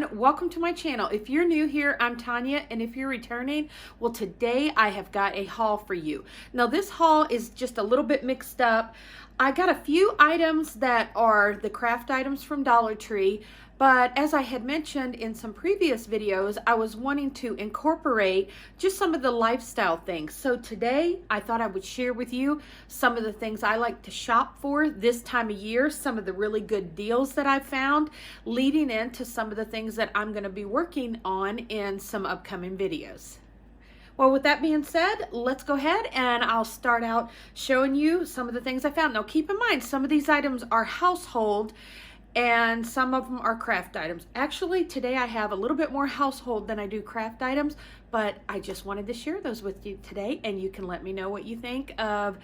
everyone, welcome to my channel. If you're new here, I'm Tonya, and if you're returning, well, today I have got a haul for you. Now this haul is just a little bit mixed up. I got a few items that are the craft items from Dollar Tree, but as I had mentioned in some previous videos, I was wanting to incorporate just some of the lifestyle things. So today I thought I would share with you some of the things I like to shop for this time of year, some of the really good deals that I've found, leading into some of the things that I'm going to be working on in some upcoming videos. Well, with that being said, let's go ahead and I'll start out showing you some of the things I found. Now keep in mind, some of these items are household and some of them are craft items. Actually, today I have a little bit more household than I do craft items, but I just wanted to share those with you today, and you can let me know what you think of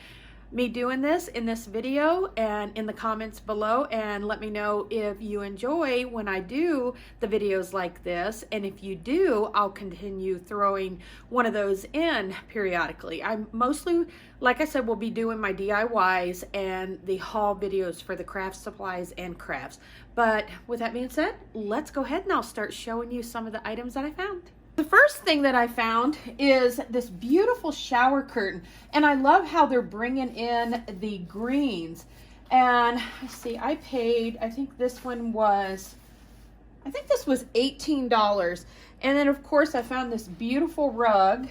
me doing this in this video and in the comments below, and let me know if you enjoy when I do the videos like this, and if you do, I'll continue throwing one of those in periodically. I mostly, like I said, will be doing my DIYs and the haul videos for the craft supplies and crafts. But with that being said, let's go ahead and I'll start showing you some of the items that I found. The first thing that I found is this beautiful shower curtain, and I love how they're bringing in the greens. And let's see, I paid, I think this was $18. And then of course I found this beautiful rug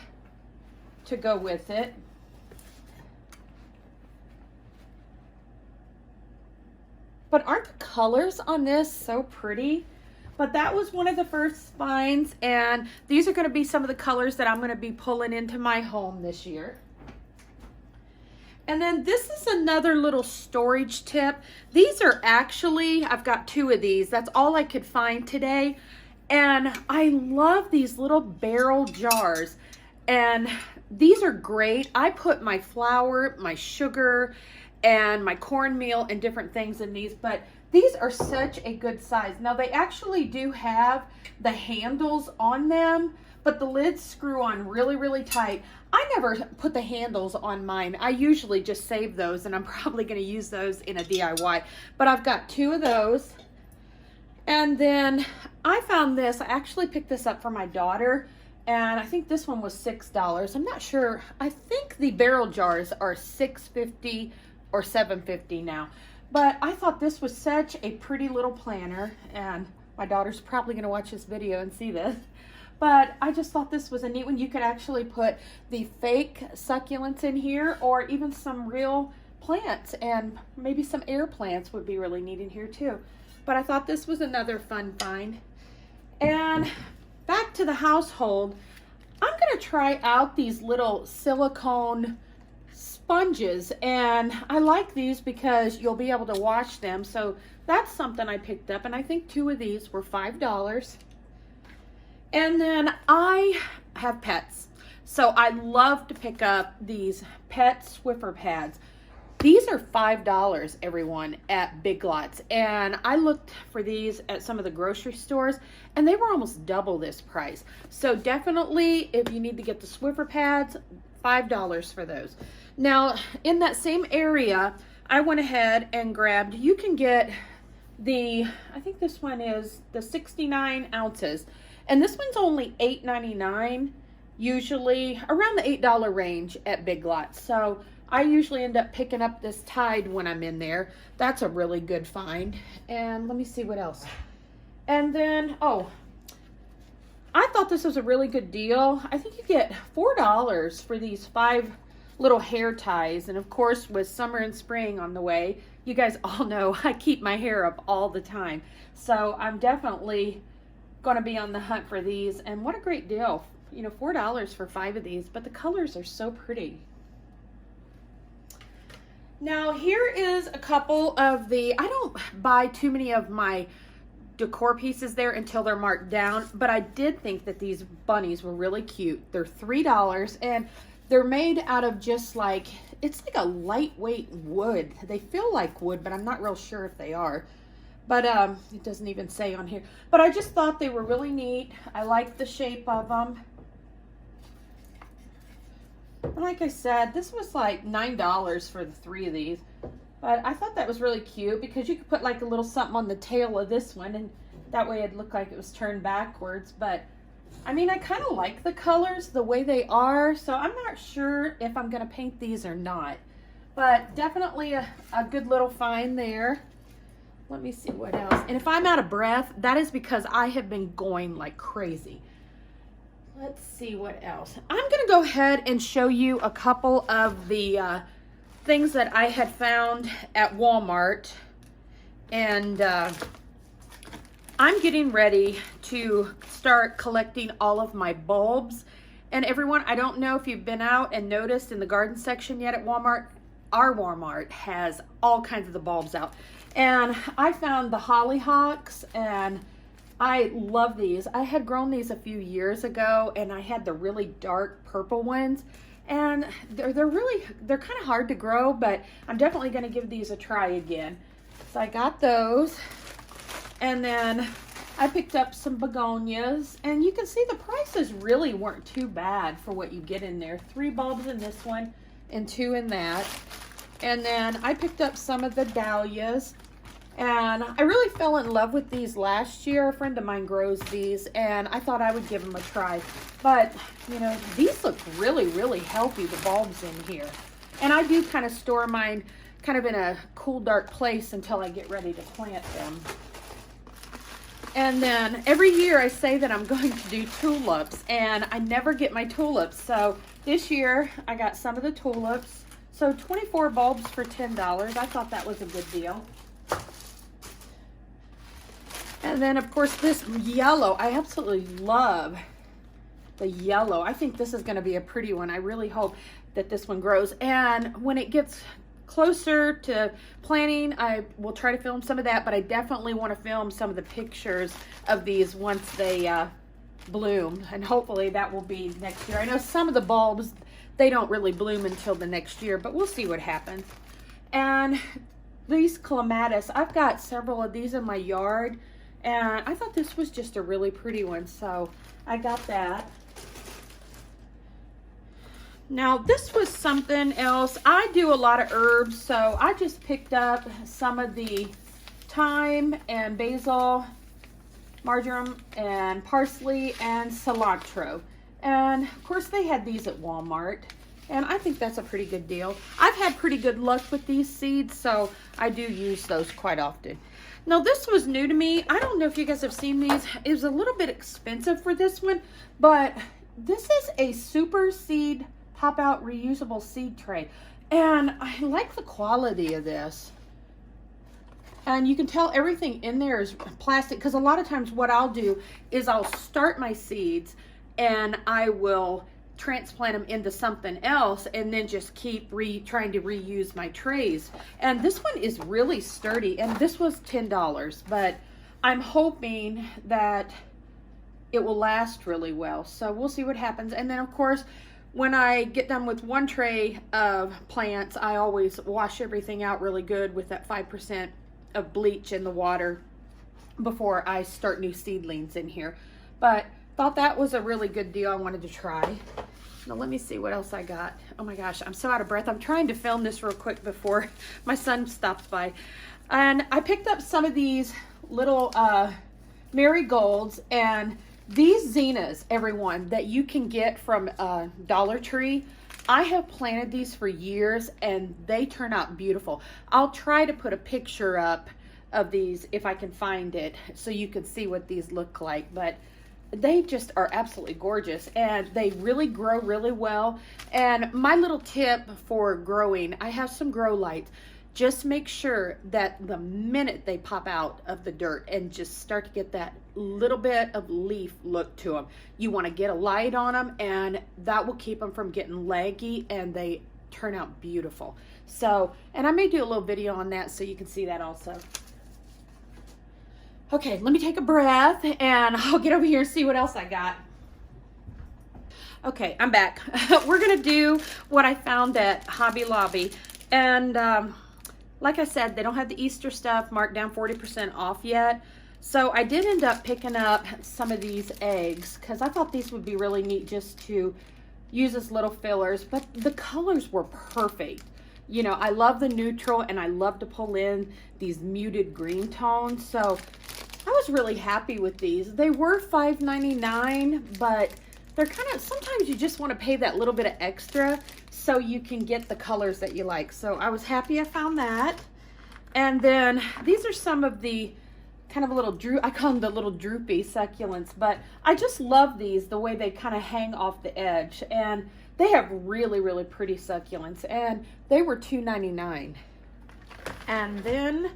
to go with it. But aren't the colors on this so pretty? But that was one of the first finds, and these are going to be some of the colors that I'm going to be pulling into my home this year. And then this is another little storage tip. These are actually, I've got two of these. That's all I could find today. And I love these little barrel jars. And these are great. I put my flour, my sugar, and my cornmeal and different things in these, but these are such a good size. Now they actually do have the handles on them, but the lids screw on really, really tight. I never put the handles on mine. I usually just save those, and I'm probably going to use those in a DIY. But I've got two of those. And then I found this. I actually picked this up for my daughter, and I think this one was $6. I'm not sure. I think the barrel jars are $6.50 or $7.50 now. But I thought this was such a pretty little planner, and my daughter's probably going to watch this video and see this. But I just thought this was a neat one. You could actually put the fake succulents in here, or even some real plants, and maybe some air plants would be really neat in here too. But I thought this was another fun find. And back to the household, I'm going to try out these little silicone sponges, and I like these because you'll be able to wash them. So that's something I picked up, and I think two of these were $5. And then I have pets, so I love to pick up these pet Swiffer Pads. These are $5, everyone, at Big Lots, and I looked for these at some of the grocery stores, and they were almost double this price. So definitely, if you need to get the Swiffer Pads, $5 for those. Now, in that same area, I went ahead and grabbed, you can get the, I think this one is the 69 ounces. And this one's only $8.99, usually around the $8 range at Big Lots. So I usually end up picking up this Tide when I'm in there. That's a really good find. And let me see what else. And then, oh, I thought this was a really good deal. I think you get $4 for these 5 little hair ties. And of course, with summer and spring on the way, you guys all know I keep my hair up all the time. So I'm definitely going to be on the hunt for these. And what a great deal. You know, $4 for 5 of these, but the colors are so pretty. Now here is a couple of the, I don't buy too many of my decor pieces there until they're marked down, but I did think that these bunnies were really cute. They're $3, and they're made out of just like, it's like a lightweight wood. They feel like wood, but I'm not real sure if they are. But it doesn't even say on here. But I just thought they were really neat. I like the shape of them. Like I said, this was like $9 for the 3 of these. But I thought that was really cute because you could put like a little something on the tail of this one, and That way it'd look like it was turned backwards. But I mean, I kind of like the colors the way they are, so I'm not sure if I'm going to paint these or not. But definitely a good little find there. Let me see what else. And if I'm out of breath, that is because I have been going like crazy. Let's see what else. I'm going to go ahead and show you a couple of the things that I had found at Walmart. And I'm getting ready to start collecting all of my bulbs. And everyone, I don't know if you've been out and noticed in the garden section yet at Walmart, our Walmart has all kinds of the bulbs out. And I found the Hollyhocks, and I love these. I had grown these a few years ago, and I had the really dark purple ones. And they're kind of hard to grow, but I'm definitely going to give these a try again. So I got those. And then I picked up some begonias, and you can see the prices really weren't too bad for what you get in there. 3 bulbs in this one and 2 in that. And then I picked up some of the dahlias, and I really fell in love with these last year. A friend of mine grows these, and I thought I would give them a try. But, you know, these look really, really healthy, the bulbs in here. And I do kind of store mine kind of in a cool, dark place until I get ready to plant them. And then every year I say that I'm going to do tulips, and I never get my tulips. So this year I got some of the tulips. So 24 bulbs for $10. I thought that was a good deal. And then of course this yellow, I absolutely love the yellow. I think this is going to be a pretty one. I really hope that this one grows. And when it gets closer to planting, I will try to film some of that, but I definitely want to film some of the pictures of these once they bloom, and hopefully that will be next year. I know some of the bulbs, they don't really bloom until the next year, but we'll see what happens. And these clematis, I've got several of these in my yard, and I thought this was just a really pretty one, so I got that. Now this was something else. I do a lot of herbs, so I just picked up some of the thyme and basil, marjoram and parsley and cilantro. And of course they had these at Walmart, and I think that's a pretty good deal. I've had pretty good luck with these seeds, so I do use those quite often. Now this was new to me. I don't know if you guys have seen these. It was a little bit expensive for this one, but this is a super seed pop out reusable seed tray, and I like the quality of this. And you can tell everything in there is plastic, because a lot of times what I'll do is I'll start my seeds and I will transplant them into something else and then just keep trying to reuse my trays. And this one is really sturdy, and this was $10, but I'm hoping that it will last really well. So we'll see what happens. And then of course, when I get done with one tray of plants, I always wash everything out really good with that 5% of bleach in the water before I start new seedlings in here. But thought that was a really good deal. I wanted to try. Now let me see what else I got. Oh my gosh, I'm so out of breath. I'm trying to film this real quick before my son stops by. And I picked up some of these little marigolds, and these zinnias, everyone, that you can get from Dollar Tree. I have planted these for years, and they turn out beautiful. I'll try to put a picture up of these if I can find it, so you can see what these look like. But they just are absolutely gorgeous, and they really grow really well. And my little tip for growing, I have some grow lights. Just make sure that the minute they pop out of the dirt and just start to get that little bit of leaf look to them, you want to get a light on them, and that will keep them from getting leggy, and they turn out beautiful. So, and I may do a little video on that so you can see that also. Okay, let me take a breath, and I'll get over here and see what else I got. Okay, I'm back. We're gonna do what I found at Hobby Lobby, and like I said, they don't have the Easter stuff marked down 40% off yet. So I did end up picking up some of these eggs, because I thought these would be really neat just to use as little fillers, but the colors were perfect. You know, I love the neutral, and I love to pull in these muted green tones. So I was really happy with these. They were $5.99, but they're kind of, sometimes you just want to pay that little bit of extra so you can get the colors that you like. So I was happy I found that. And then these are some of the kind of little, I call them the little droopy succulents, but I just love these, the way they kind of hang off the edge. And they have really, really pretty succulents, and they were $2.99. And then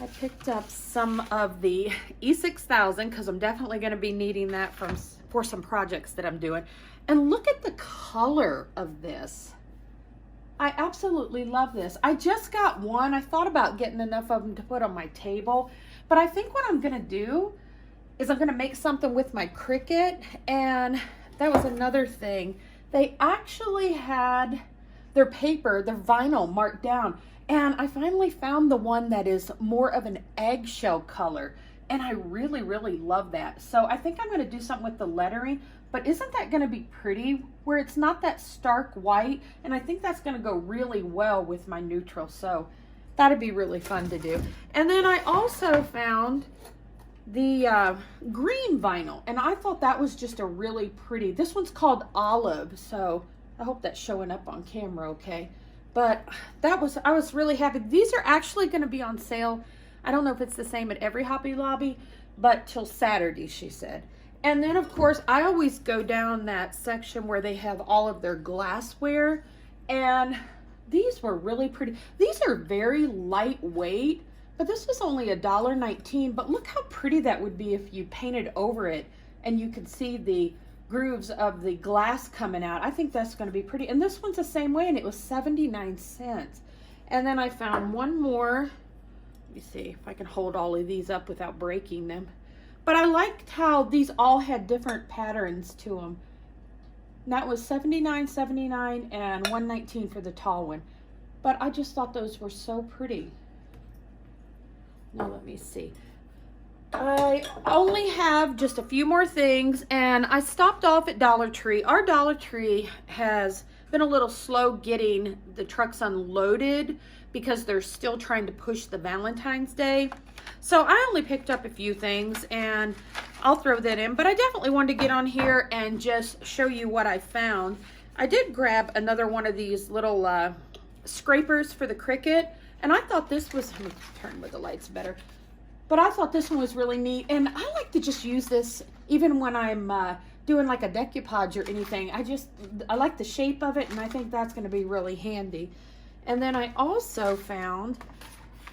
I picked up some of the E6000 because I'm definitely going to be needing that for some projects that I'm doing. And look at the color of this. I absolutely love this. I just got one. I thought about getting enough of them to put on my table, but I think what I'm going to do is I'm going to make something with my Cricut. And that was another thing. They actually had their paper, their vinyl marked down. And I finally found the one that is more of an eggshell color. And I really, really love that. So I think I'm going to do something with the lettering. But isn't that going to be pretty? Where it's not that stark white. And I think that's going to go really well with my neutral. So that'd be really fun to do. And then I also found the green vinyl. And I thought that was just a really pretty. This one's called Olive. So I hope that's showing up on camera okay. But I was really happy. These are actually going to be on sale. I don't know if it's the same at every Hobby Lobby, but till Saturday, she said. And then, of course, I always go down that section where they have all of their glassware. And these were really pretty. These are very lightweight, but this was only $1.19. But look how pretty that would be if you painted over it and you could see the grooves of the glass coming out. I think that's going to be pretty. And this one's the same way, and it was 79 cents. And then I found one more. Let me see if I can hold all of these up without breaking them. But I liked how these all had different patterns to them. And that was $79.79 and $119 for the tall one. But I just thought those were so pretty. Now let me see. I only have just a few more things, and I stopped off at Dollar Tree. Our Dollar Tree has been a little slow getting the trucks unloaded because they're still trying to push the Valentine's Day. So I only picked up a few things, and I'll throw that in. But I definitely wanted to get on here and just show you what I found. I did grab another one of these little scrapers for the Cricut, and I thought this was, let me turn where the light's better. But I thought this one was really neat, and I like to just use this even when I'm doing like a decoupage or anything. I like the shape of it, and I think that's going to be really handy. And then I also found,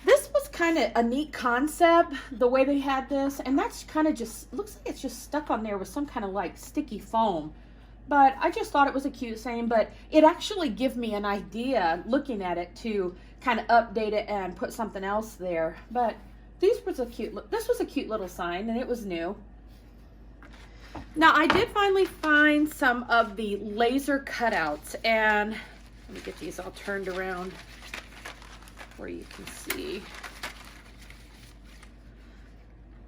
this was kind of a neat concept, the way they had this, and that's kind of just, looks like it's just stuck on there with some kind of like sticky foam. But I just thought it was a cute saying, but it actually gave me an idea looking at it to kind of update it and put something else there. But this was a cute little sign, and it was new. Now I did finally find some of the laser cutouts, and let me get these all turned around where you can see.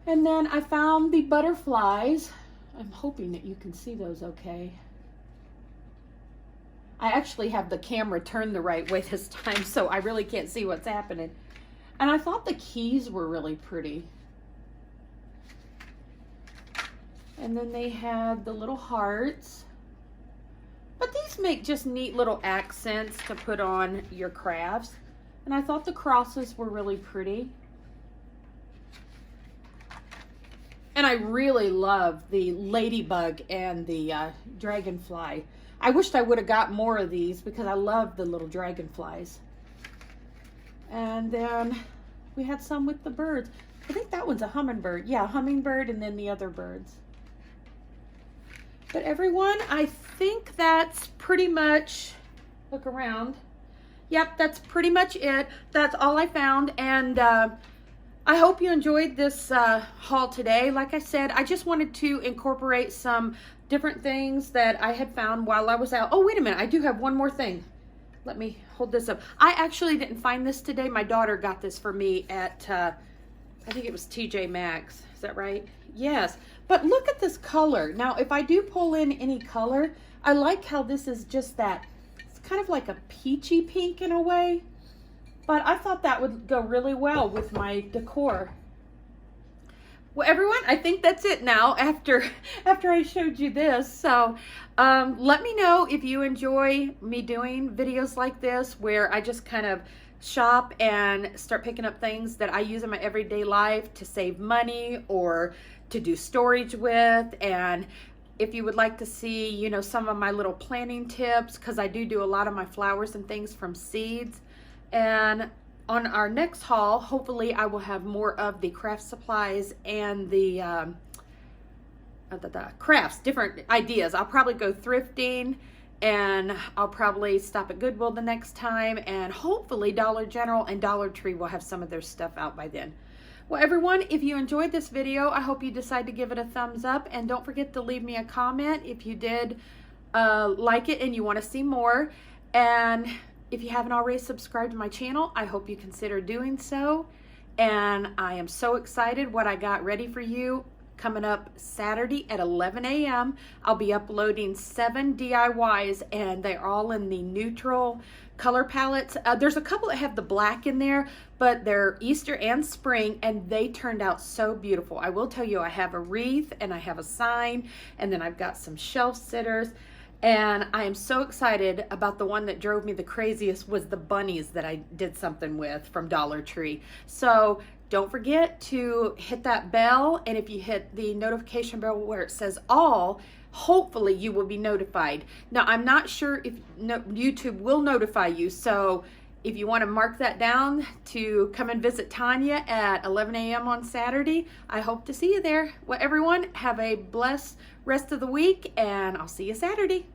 And then I found the butterflies. I'm hoping that you can see those okay. I actually have the camera turned the right way this time, so I really can't see what's happening. And I thought the keys were really pretty. And then they had the little hearts. But these make just neat little accents to put on your crafts. And I thought the crosses were really pretty. And I really love the ladybug and the dragonfly. I wished I would have got more of these because I love the little dragonflies. And then we had some with the birds. I think that one's a hummingbird. Yeah, hummingbird, and then the other birds. But everyone, I think that's pretty much, look around. Yep, that's pretty much it. That's all I found. And I hope you enjoyed this haul today. Like I said, I just wanted to incorporate some different things that I had found while I was out. Oh, wait a minute. I do have one more thing. Let me hold this up. I actually didn't find this today. My daughter got this for me at, I think it was TJ Maxx. Is that right? Yes. But look at this color. Now, if I do pull in any color, I like how this is just that, it's kind of like a peachy pink in a way. But I thought that would go really well with my decor. Well, everyone, I think that's it now after I showed you this. So let me know if you enjoy me doing videos like this where I just kind of shop and start picking up things that I use in my everyday life to save money or to do storage with. And if you would like to see, you know, some of my little planting tips, because I do a lot of my flowers and things from seeds. And on our next haul, hopefully I will have more of the craft supplies and the crafts, different ideas. I'll probably go thrifting, and I'll probably stop at Goodwill the next time, and hopefully Dollar General and Dollar Tree will have some of their stuff out by then. Well, everyone, if you enjoyed this video, I hope you decide to give it a thumbs up, and don't forget to leave me a comment if you did like it and you want to see more. And if you haven't already subscribed to my channel, I hope you consider doing so. And I am so excited what I got ready for you coming up Saturday at 11 a.m. I'll be uploading 7 DIYs, and they're all in the neutral color palettes. There's a couple that have the black in there, but they're Easter and spring, and they turned out so beautiful. I will tell you, I have a wreath and I have a sign, and then I've got some shelf sitters. And I am so excited about the one that drove me the craziest was the bunnies that I did something with from Dollar Tree. So don't forget to hit that bell, and if you hit the notification bell where it says all, hopefully you will be notified. Now, I'm not sure if YouTube will notify you, so if you want to mark that down to come and visit Tonya at 11 a.m. on Saturday, I hope to see you there. Well, everyone, have a blessed rest of the week, and I'll see you Saturday.